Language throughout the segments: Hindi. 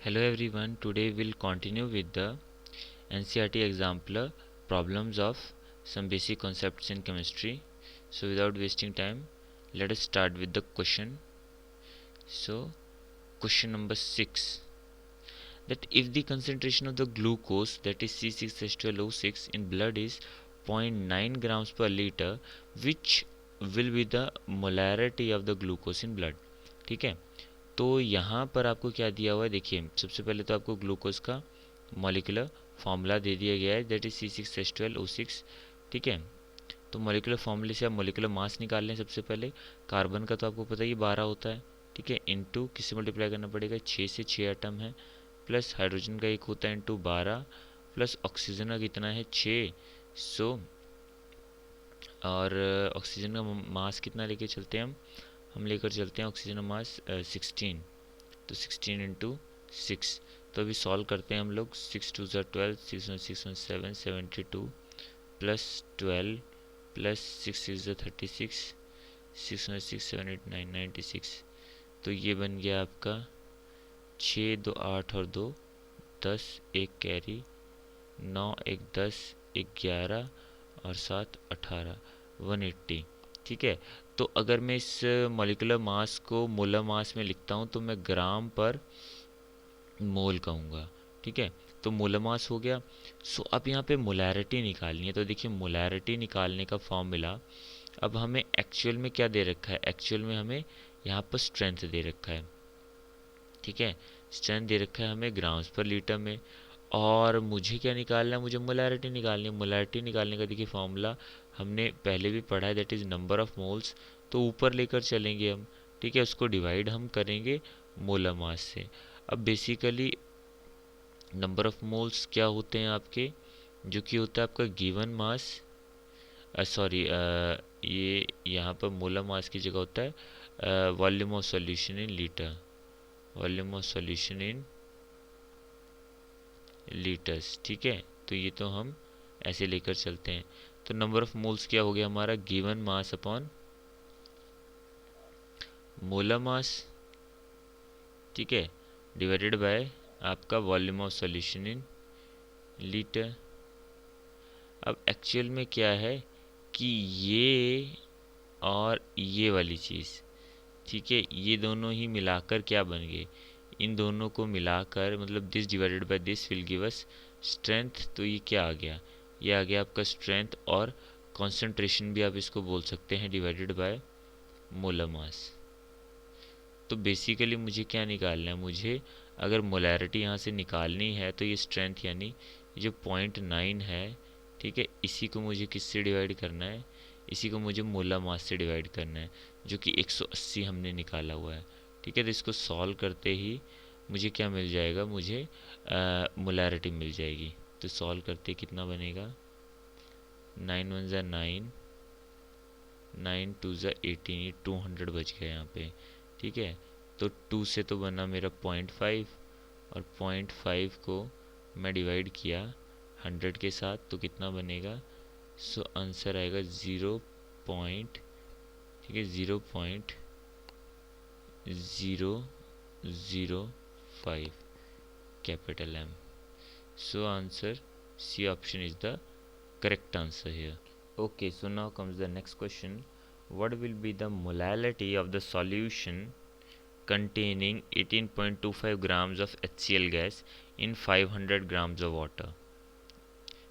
Hello everyone, today we'll continue with the NCERT example problems of some basic concepts in chemistry. So without wasting time, let us start with the question. So question number 6, that if the concentration of the glucose, that is C6H12O6 in blood is 0.9 grams per liter, which will be the molarity of the glucose in blood. ठीक है, तो यहाँ पर आपको क्या दिया हुआ है, देखिए सबसे पहले तो आपको ग्लूकोज का मॉलिक्यूलर फार्मूला दे दिया गया है, दैट इज C6H12O6। ठीक है, तो मॉलिक्यूलर फार्मूले से आप मॉलिक्यूलर मास निकाल लें। सबसे पहले कार्बन का तो आपको पता ही 12 होता है, ठीक है, इंटू किससे मल्टीप्लाई करना पड़ेगा, 6 से 6 एटम है, प्लस हाइड्रोजन का एक होता है इंटू 12, प्लस ऑक्सीजन का कितना है 6। सो और ऑक्सीजन का मास कितना लेके चलते हैं हम लेकर चलते हैं ऑक्सीजन का मास 16, तो 16 इंटू 6। तो अभी सॉल्व करते हैं हम लोग। 6 2 12, 6 1 6 1 7 72, प्लस 12 प्लस 6 6 36, 6 1 6 7 8 9 96। तो ये बन गया आपका 6 2 8 और 2 10, एक कैरी, 9 1 10, 11 और 7 18, 180। ठीक है, तो अगर मैं इस मॉलिक्यूलर मास को मोलर मास में लिखता हूँ तो मैं ग्राम पर मोल कहूँगा। ठीक है, तो मोलर मास हो गया। सो अब यहाँ पे मोलैरिटी निकालनी है, तो देखिए मोलैरिटी निकालने का फॉर्मूला, अब हमें एक्चुअल में क्या दे रखा है, एक्चुअल में हमें यहाँ पर स्ट्रेंथ दे रखा है। ठीक है, स्ट्रेंथ दे रखा है हमें ग्राम्स पर लीटर में, और मुझे क्या निकालना है, मुझे मोलैरिटी निकालनी है। मोलैरिटी निकालने का देखिए फॉर्मूला हमने पहले भी पढ़ा है, that is number of moles. तो ऊपर लेकर चलेंगे हम, ठीक है, उसको डिवाइड हम करेंगे मोलर मास से। अब बेसिकली नंबर ऑफ मोल्स क्या होते हैं आपके, जो कि होता है आपका गिवन मास, सॉरी ये यहाँ पर मोलर मास की जगह होता है volume of solution in litre, volume of solution in litres. ठीक है, तो ये तो हम ऐसे लेकर चलते हैं। तो नंबर ऑफ मोल्स क्या हो गया हमारा, गिवन मास अपॉन मोलर मास, ठीक है, डिवाइडेड बाय आपका volume of solution in litre. अब एक्चुअल में क्या है कि ये और ये वाली चीज़, ठीक है, ये दोनों ही मिलाकर क्या बन गए, इन दोनों को मिलाकर मतलब this divided by this will give us strength. तो ये क्या आ गया, ये आ गया आपका स्ट्रेंथ, और कॉन्सेंट्रेशन भी आप इसको बोल सकते हैं डिवाइडेड बाय मोलर मास। तो बेसिकली मुझे क्या निकालना है, मुझे अगर मोलैरिटी यहाँ से निकालनी है तो ये स्ट्रेंथ यानी जो 0.9 है, ठीक है, इसी को मुझे किससे डिवाइड करना है, इसी को मुझे मोलर मास से डिवाइड करना है, जो कि 180 हमने निकाला हुआ है। ठीक है, तो इसको सॉल्व करते ही मुझे क्या मिल जाएगा, मुझे मोलैरिटी मिल जाएगी। तो सॉल्व करते कितना बनेगा, 9 1 ज़ा 9, 9 2 ज़ा 18, 200 बच गया यहाँ पे। ठीक है, तो 2 से तो बना मेरा 0.5, और 0.5 को मैं डिवाइड किया 100 के साथ, तो कितना बनेगा, सो आंसर आएगा 0 पॉइंट, ठीक है, 0.005 capital M. So answer C option is the correct answer here. Okay, so now comes the next question. What will be the molality of the solution containing 18.25 grams of HCl gas in 500 grams of water?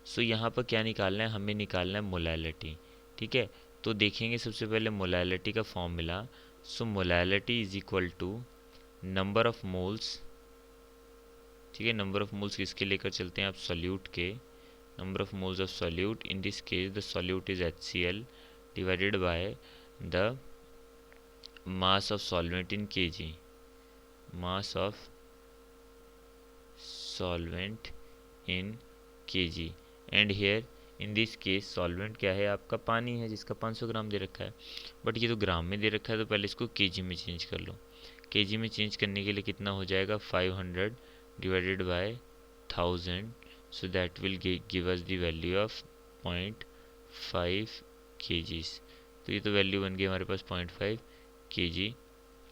So यहाँ पर क्या निकालना है, हमें निकालना है मोलैलिटी। ठीक है, तो देखेंगे सबसे पहले मोलैलिटी का formula. So molality is equal to number of moles, ठीक है, नंबर ऑफ मोल्स किसके लेकर चलते हैं आप, सोल्यूट के, number of moles of solute, in this case the solute is HCl, divided by the mass of solvent in kg, mass of solvent in kg, and here in this case solvent क्या है आपका, पानी है, जिसका 500 ग्राम दे रखा है, बट ये तो ग्राम में दे रखा है, तो पहले इसको kg में चेंज कर लो। kg में चेंज करने के लिए कितना हो जाएगा, 500 divided by 1000, so that will give us the value of 0.5 kgs। तो ये तो वैल्यू बन गई हमारे पास 0.5 kg।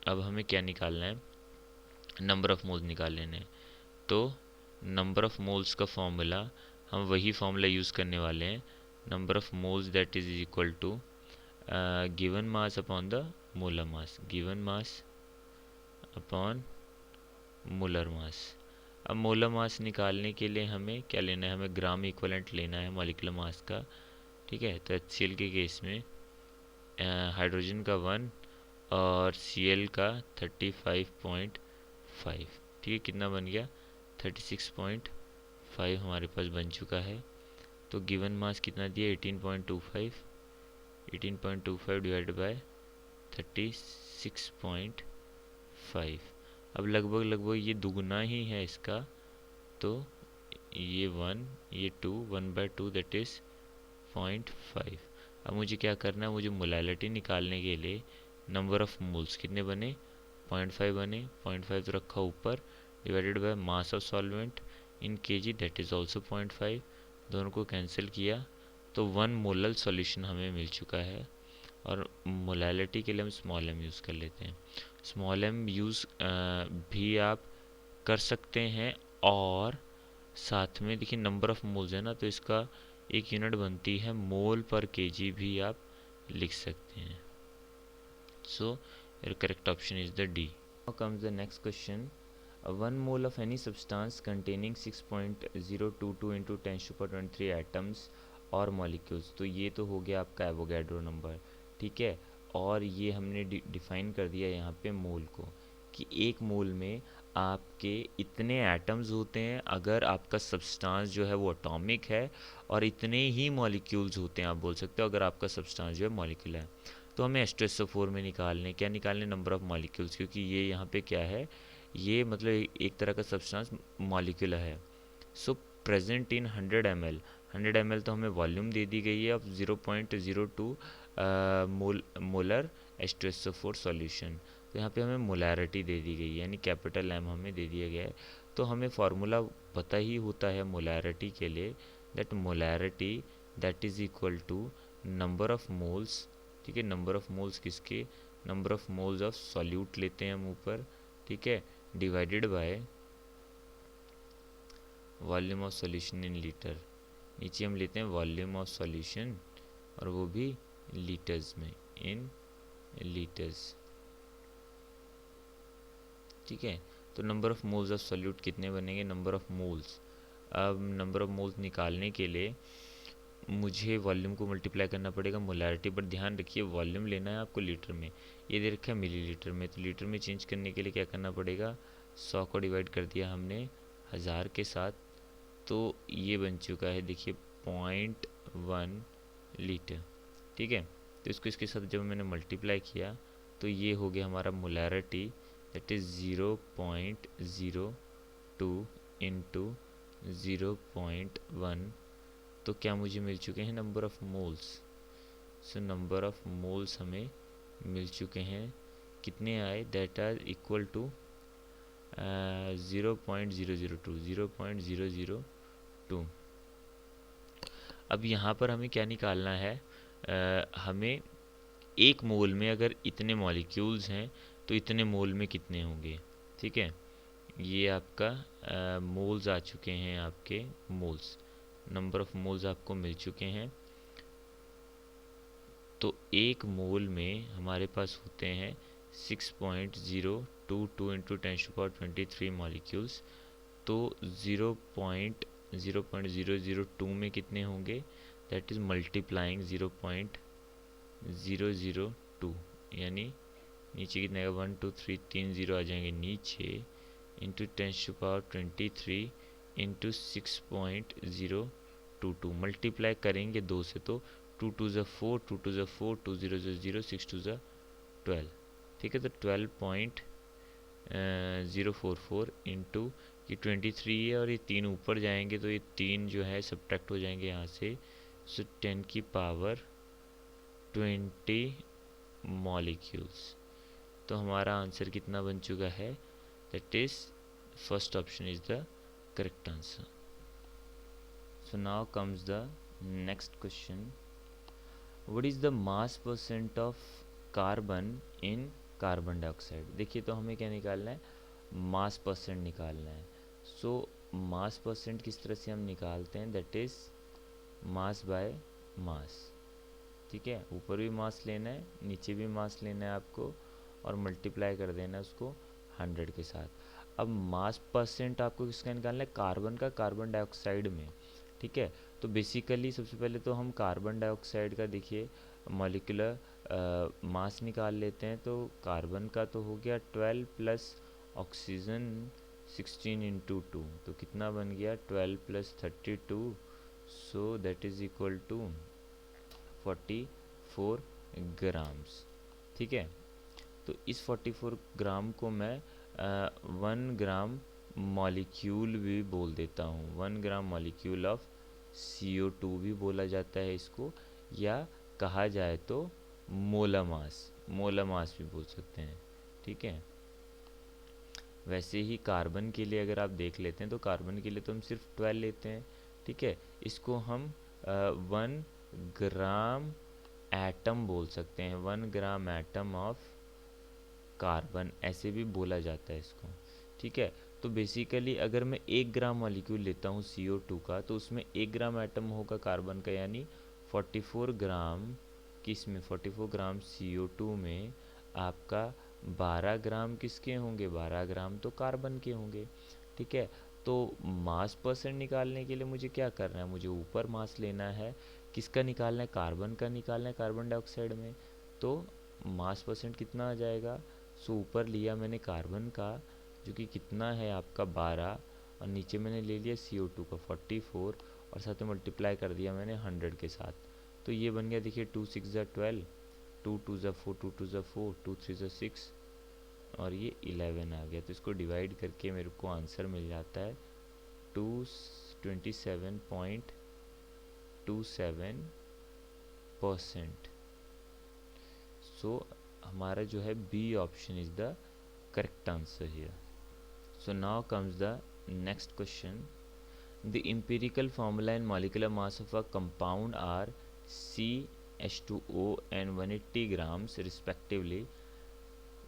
अब हमें क्या निकालना है, नंबर ऑफ मोल्स निकाल लेने हैं। तो नंबर ऑफ मोल्स का फॉर्मूला हम वही फॉर्मूला यूज़ करने वाले हैं, number of moles that is equal to given mass upon the molar mass, given mass upon molar mass. अब मोलर मास निकालने के लिए हमें क्या लेना है, हमें ग्राम इक्विवेलेंट लेना है मॉलिक्यूलर मास का, ठीक है। तो HCl के केस में हाइड्रोजन का 1 और Cl का 35.5, ठीक है। कितना बन गया, 36.5 हमारे पास बन चुका है। तो गिवन मास कितना दिया, 18.25, 18.25 डिवाइडेड बाय 36.5। अब लगभग लगभग ये दुगना ही है इसका, तो ये 1, ये 2, 1/2 दैट इज़ 0.5। अब मुझे क्या करना है, मुझे मोलैलिटी निकालने के लिए नंबर ऑफ मोल्स कितने बने, 0.5 बने, 0.5 तो रखा ऊपर, divided by mass of solvent in KG that is also 0.5, दोनों को कैंसिल किया तो 1 मोलल सॉल्यूशन हमें मिल चुका है। और मोलैलिटी के लिए हम स्मॉल m यूज़ कर लेते हैं। स्मॉल m यूज़ भी आप कर सकते हैं, और साथ में देखिए नंबर ऑफ मोल्स है ना, तो इसका एक यूनिट बनती है मोल पर केजी भी आप लिख सकते हैं। So your correct option is the D. Now comes the next question, 1 mole of any substance containing 6.022 into 10⁻23 atoms और molecules। तो ये तो हो गया आपका एवोगैड्रो नंबर, ठीक है। और ये हमने डिफाइन कर दिया यहाँ पे मोल को, कि एक मोल में आपके इतने एटम्स होते हैं अगर आपका सब्सटेंस जो है वो एटॉमिक है, और इतने ही मॉलिक्यूल्स होते हैं आप बोल सकते हो अगर आपका सब्सटेंस जो है मॉलिक्यूल है। तो हमें H2SO4 में निकालने, क्या निकालने, नंबर ऑफ मॉलिक्यूल्स, क्योंकि ये यहाँ पे क्या है, ये मतलब एक तरह का सब्सटेंस मॉलिक्यूल है। सो प्रेजेंट इन 100 ml, 100 ml तो हमें वॉल्यूम दे दी गई है ऑफ 0.02 मोलर H2SO4 सॉल्यूशन। तो यहाँ पे हमें मोलैरिटी दे दी गई है, यानी कैपिटल M हमें दे दिया गया है। तो हमें फार्मूला पता ही होता है मोलैरिटी के लिए, that molarity that is equal to number of moles, ठीक है। नंबर ऑफ मोल्स किसके, number of moles of solute लेते हैं हम ऊपर, ठीक है, divided by volume of solution in litre. नीचे हम लेते हैं वॉल्यूम ऑफ सॉल्यूशन, और वो भी लीटर्स में, इन लीटर्स, ठीक है। तो number of moles of solute कितने बनेंगे, नंबर ऑफ मोल्स। अब नंबर ऑफ मोल्स निकालने के लिए मुझे वॉल्यूम को मल्टीप्लाई करना पड़ेगा मोलैरिटी, पर ध्यान रखिए वॉल्यूम लेना है आपको लीटर में, ये दे रखा है मिलीलीटर में, तो लीटर में चेंज करने के लिए क्या करना पड़ेगा, 100 को डिवाइड कर दिया हमने 1000 के साथ, तो ये बन चुका है देखिए 0.1 लीटर, ठीक है। तो इसको इसके साथ जब मैंने मल्टीप्लाई किया तो ये हो गया हमारा मोलैरिटी, दैट इज़ 0.02 इंटू 0.1, तो क्या मुझे मिल चुके हैं number of moles. So number of moles हमें मिल चुके हैं, कितने आए, दैट आर इक्वल टू 0.002। अब यहाँ पर हमें क्या निकालना है, हमें एक मोल में अगर इतने मॉलिक्यूल्स हैं तो इतने मोल में कितने होंगे, ठीक है। ये आपका मोल्स आ चुके हैं, आपके मोल्स, नंबर ऑफ मोल्स आपको मिल चुके हैं। तो एक मोल में हमारे पास होते हैं 6.022 इंटू 10⁻23 मॉलिक्यूल्स, तो 0.002 में कितने होंगे, दैट इज़ मल्टीप्लाइंग 0.002, यानी नीचे कितने आएगा, 1 2 3 3 0 आ जाएंगे नीचे, इंटू 10⁻23 इंटू 6.022, मल्टीप्लाई करेंगे 2 से तो 2 2 ज़ा 4, 2 2 ज़ा 4, 2 0 ज़ा 0, 6 2 ज़ा 12, ठीक है। तो 12.044 इंटू ये 23 है, और ये 3 ऊपर जाएंगे तो ये 3 जो है सब्ट्रैक्ट हो जाएंगे यहाँ से, सो 10 की पावर 20 मॉलिक्यूल्स। तो हमारा आंसर कितना बन चुका है, that is first option is the correct answer. So now comes the next question, what is the mass percent of carbon in carbon dioxide. देखिए तो हमें क्या निकालना है, मास परसेंट निकालना है। सो मास परसेंट किस तरह से हम निकालते हैं, that is mass by mass. ठीक है, ऊपर भी मास लेना है, नीचे भी मास लेना है आपको, और मल्टीप्लाई कर देना है उसको 100 के साथ। अब मास परसेंट आपको किसका निकालना है, कार्बन का, कार्बन डाइऑक्साइड में। ठीक है, तो बेसिकली सबसे पहले तो हम कार्बन डाइऑक्साइड का देखिए मॉलिक्यूलर मास निकाल लेते हैं। तो कार्बन का तो हो गया 12 प्लस ऑक्सीजन 16 इंटू 2, तो कितना बन गया 12 plus 32, so that is equal to 44 grams. ठीक है, तो इस 44 ग्राम को मैं 1 ग्राम मॉलिक्यूल भी बोल देता हूँ, 1 ग्राम मॉलिक्यूल ऑफ CO2 भी बोला जाता है इसको, या कहा जाए तो मोलर मास भी बोल सकते हैं। ठीक है, वैसे ही कार्बन के लिए अगर आप देख लेते हैं तो कार्बन के लिए तो हम सिर्फ 12 लेते हैं। ठीक है, इसको हम 1 ग्राम एटम बोल सकते हैं, 1 ग्राम एटम ऑफ कार्बन ऐसे भी बोला जाता है इसको। ठीक है, तो बेसिकली अगर मैं 1 ग्राम मॉलिक्यूल लेता हूँ CO2 का, तो उसमें 1 ग्राम एटम होगा कार्बन का, यानी 44 ग्राम किस में, 44 ग्राम CO2 में आपका 12 ग्राम किसके होंगे, 12 ग्राम तो कार्बन के होंगे। ठीक है, तो मास परसेंट निकालने के लिए मुझे क्या करना है, मुझे ऊपर मास लेना है, किसका निकालना है, कार्बन का निकालना है, कार्बन डाइऑक्साइड में। तो मास परसेंट कितना आ जाएगा, सो ऊपर लिया मैंने कार्बन का जो कि कितना है आपका 12, और नीचे मैंने ले लिया CO2 का 44, और साथ में मल्टीप्लाई कर दिया मैंने 100 के साथ। तो ये बन गया देखिए 2 6 ज़ा 12, 2 2 ज़ा 4, 2 2 ज़ा 4, 2 3 ज़ा 6, और ये 11 आ गया। तो इसको डिवाइड करके मेरे को आंसर मिल जाता है 27.27%। सो हमारा जो है B option is the correct answer here. So now comes the next question. The empirical formula and molecular mass of a compound are CH2O and 180 grams respectively.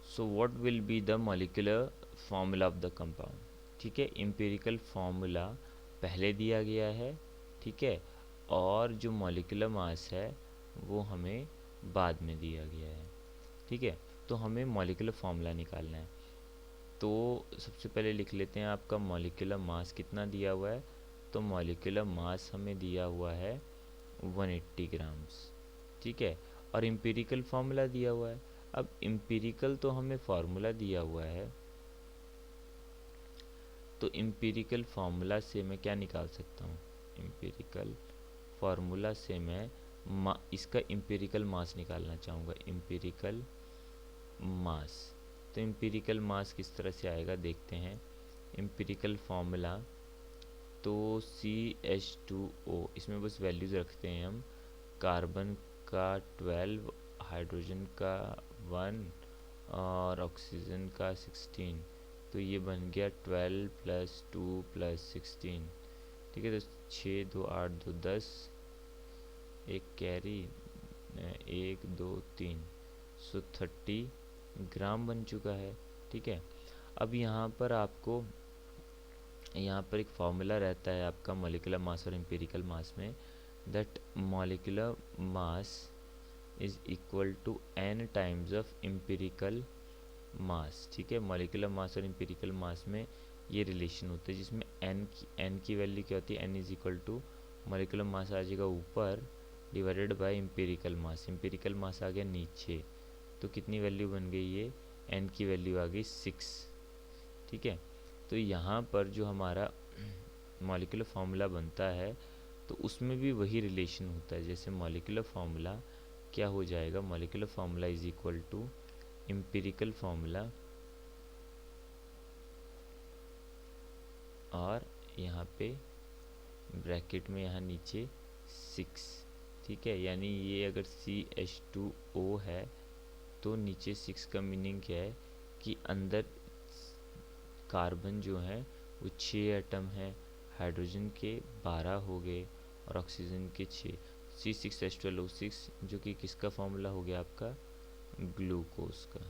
So what will be the molecular formula of the compound? ठीक है, empirical formula पहले दिया गया है। ठीक है, और जो molecular mass है वो हमें बाद में दिया गया है। ठीक है, तो हमें molecular formula निकालना है। तो सबसे पहले लिख लेते हैं आपका मॉलिक्यूलर मास कितना दिया हुआ है। तो मॉलिक्यूलर मास हमें दिया हुआ है 180 ग्राम्स। ठीक है, और एम्पिरिकल फार्मूला दिया हुआ है। अब एम्पिरिकल तो हमें फार्मूला दिया हुआ है, तो एम्पिरिकल फार्मूला से मैं क्या निकाल सकता हूँ, एम्पिरिकल फार्मूला से मैं इसका एम्पिरिकल मास निकालना चाहूँगा, एम्पिरिकल मास। तो एम्पिरिकल मास किस तरह से आएगा देखते हैं। एम्पिरिकल फार्मूला तो CH2O, इसमें बस वैल्यूज़ रखते हैं हम, कार्बन का 12, हाइड्रोजन का 1 और ऑक्सीजन का 16, तो ये बन गया 12 प्लस 2 प्लस 16। ठीक है, तो 6 2 8 2 10, एक कैरी 1 2 3, सो 30 ग्राम बन चुका है। ठीक है, अब यहाँ पर आपको यहाँ पर एक फार्मूला रहता है आपका मॉलिक्यूलर मास और एम्पिरिकल मास में, that molecular mass is equal to n times of empirical mass. ठीक है, मॉलिक्यूलर मास और एम्पिरिकल मास में ये रिलेशन होता है, जिसमें n की वैल्यू क्या होती है, n is equal to molecular mass आ जाएगा ऊपर divided by empirical mass, empirical mass आ गया नीचे, तो कितनी वैल्यू बन गई, ये n की वैल्यू आ गई 6। ठीक है, तो यहाँ पर जो हमारा मॉलिक्यूलर फार्मूला बनता है तो उसमें भी वही रिलेशन होता है। जैसे मॉलिक्यूलर फार्मूला क्या हो जाएगा, molecular formula is equal to empirical formula, और यहाँ पे ब्रैकेट में यहाँ नीचे 6। ठीक है, यानी ये अगर CH2O है तो नीचे 6 का मीनिंग क्या है कि अंदर कार्बन जो है वो 6 एटम है, हाइड्रोजन के 12 हो गए और ऑक्सीजन के 6, C6H12O6, जो कि किसका फॉर्मूला हो गया आपका, ग्लूकोज का।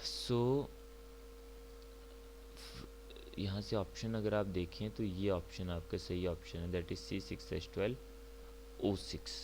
सो यहाँ से ऑप्शन अगर आप देखें तो ये ऑप्शन आपका सही ऑप्शन है, दैट इज C6H12O6।